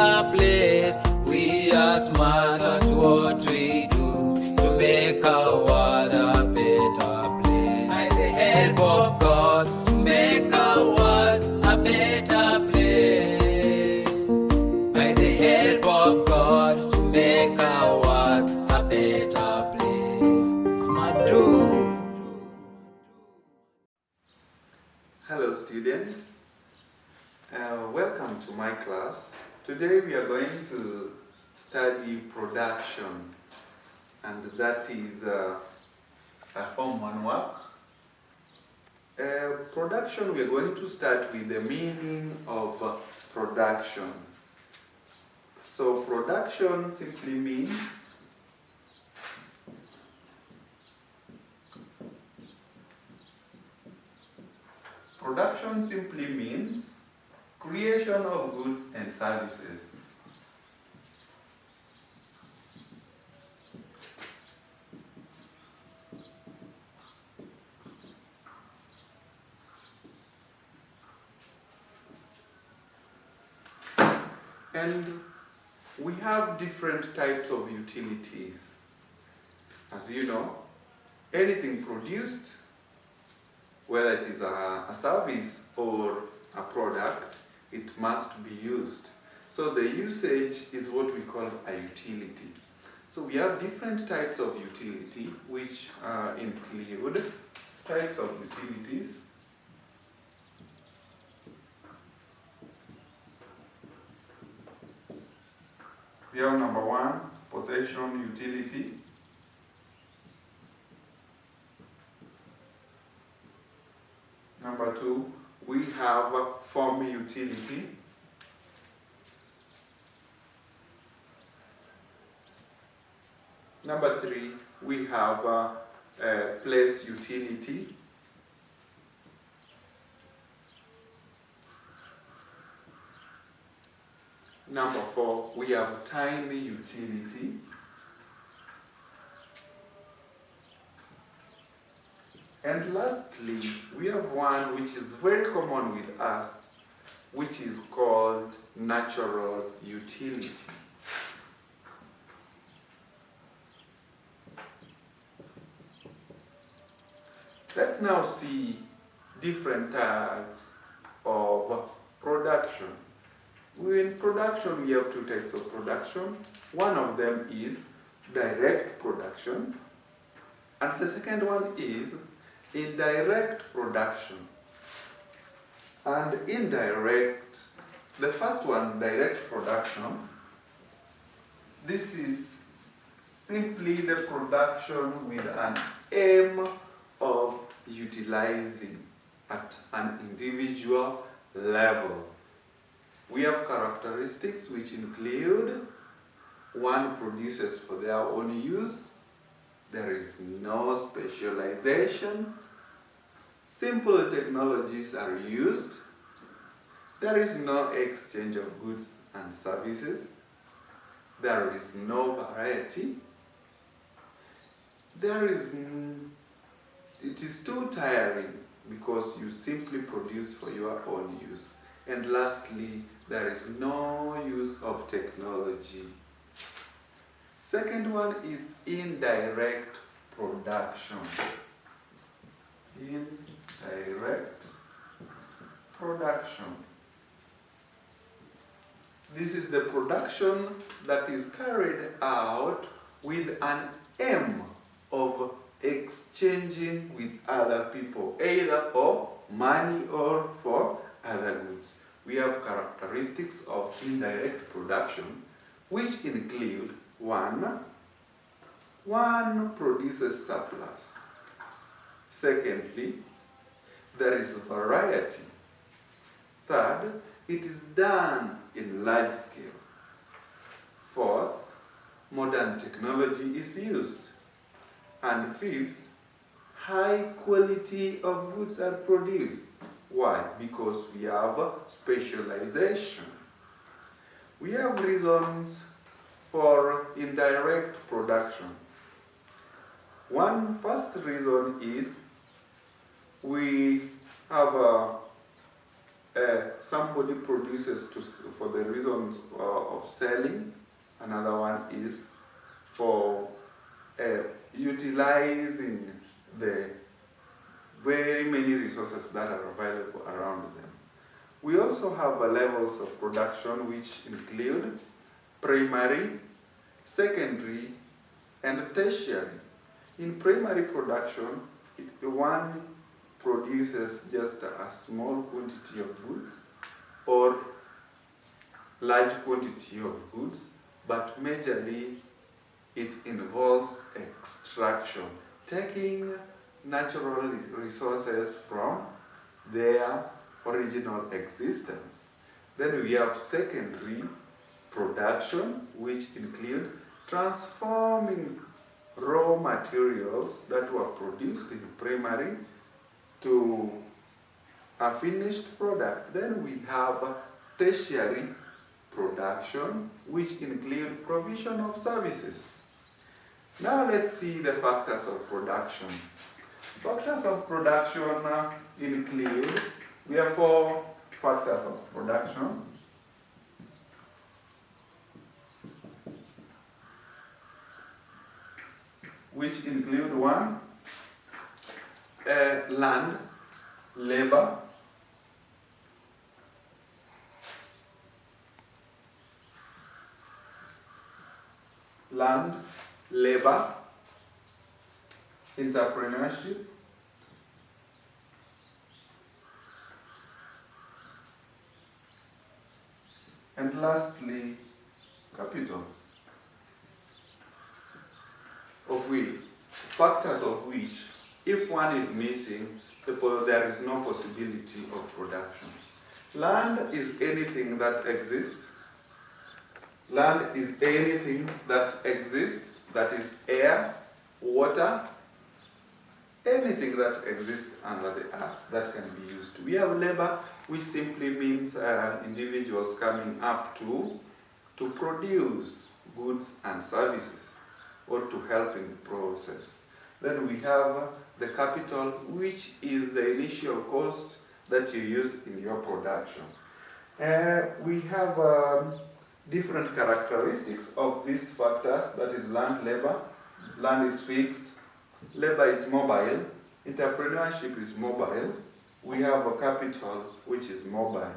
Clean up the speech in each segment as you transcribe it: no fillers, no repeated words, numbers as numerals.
better place. We are smart at what we do to make our world a better place. By the help of God, to make our world a better place. By the help of God, to make our world a better place. Smart do. Hello students, welcome to my class. Today we are going to study production, and that is a Form 1 work. Production, we are going to start with the meaning of production. So production simply means creation of goods and services. And we have different types of utilities. As you know, anything produced, whether it is a service or a product, it must be used. So the usage is what we call a utility. So we have different types of utility, which include types of utilities. We have number 1, possession utility. Number 2, we have form utility. Number 3, we have place utility. Number 4, we have time utility. And lastly, we have one which is very common with us, which is called natural utility. Let's now see different types of production. In production, we have 2 types of production. One of them is direct production, and the second one is indirect production. And indirect, the first one, direct production, this is simply the production with an aim of utilizing at an individual level. We have characteristics which include: 1, produces for their own use. There is no specialization. Simple technologies are used. There is no exchange of goods and services. There is no variety. It is too tiring because you simply produce for your own use. And lastly, there is no use of technology. Second one is indirect production. Indirect production. This is the production that is carried out with an aim of exchanging with other people, either for money or for other goods. We have characteristics of indirect production, which include: 1, produces surplus. Secondly, there is variety. Third, it is done in large scale. Fourth, modern technology is used. And fifth, high quality of goods are produced. Why? Because we have specialization. We have reasons for indirect production. One first reason is we have somebody produces for the reasons of selling. Another one is for utilizing the very many resources that are available around them. We also have levels of production which include primary, secondary, and tertiary. In primary production, one produces just a small quantity of goods or large quantity of goods, but majorly it involves extraction, taking natural resources from their original existence. Then we have secondary production, which include transforming raw materials that were produced in primary to a finished product. Then we have tertiary production, which include provision of services. Now let's see the factors of production. Factors of production include, we have 4 factors of production. Which include 1, land, labor, entrepreneurship, and lastly, capital. Factors of which, if one is missing, there is no possibility of production. Land is anything that exists. Land is anything that exists, that is air, water, anything that exists under the earth that can be used. We have labor, which simply means individuals coming up to produce goods and services or to help in the process. Then we have the capital, which is the initial cost that you use in your production. We have different characteristics of these factors, that is land, labor. Land is fixed, labor is mobile, entrepreneurship is mobile. We have a capital, which is mobile.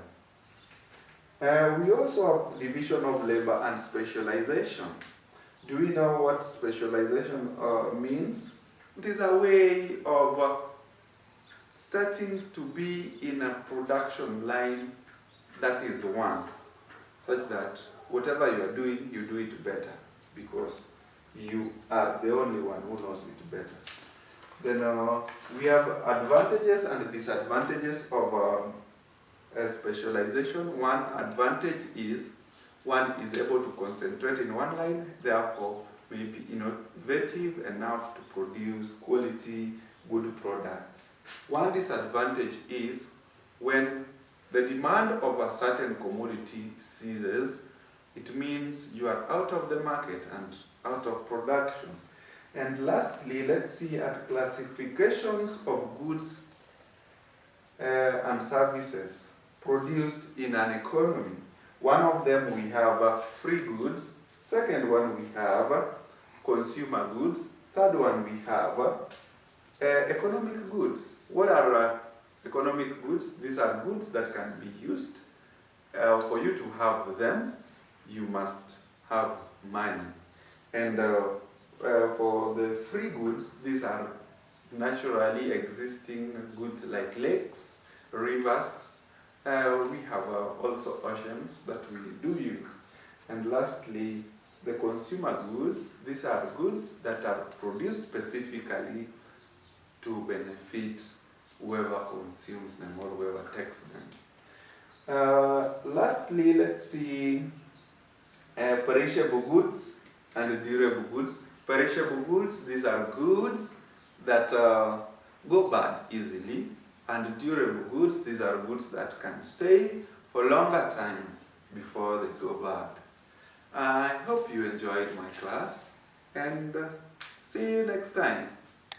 We also have division of labor and specialization. Do we know what specialization means? It is a way of starting to be in a production line that is one, such that whatever you are doing, you do it better because you are the only one who knows it better. Then we have advantages and disadvantages of specialization. One advantage is one is able to concentrate in one line, therefore may be innovative enough to produce quality, good products. One disadvantage is when the demand of a certain commodity ceases, it means you are out of the market and out of production. And lastly, let's see at classifications of goods and services produced in an economy. One of them we have free goods, second one we have consumer goods, third one we have economic goods. What are economic goods? These are goods that can be used. For you to have them, you must have money. And for the free goods, these are naturally existing goods like lakes, rivers. We have also oceans that we do use. And lastly, the consumer goods. These are goods that are produced specifically to benefit whoever consumes them or whoever takes them. Lastly, let's see perishable goods and durable goods. Perishable goods, these are goods that go bad easily, and durable goods, these are goods that can stay for longer time before they go bad. I hope you enjoyed my class, and see you next time.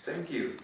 Thank you.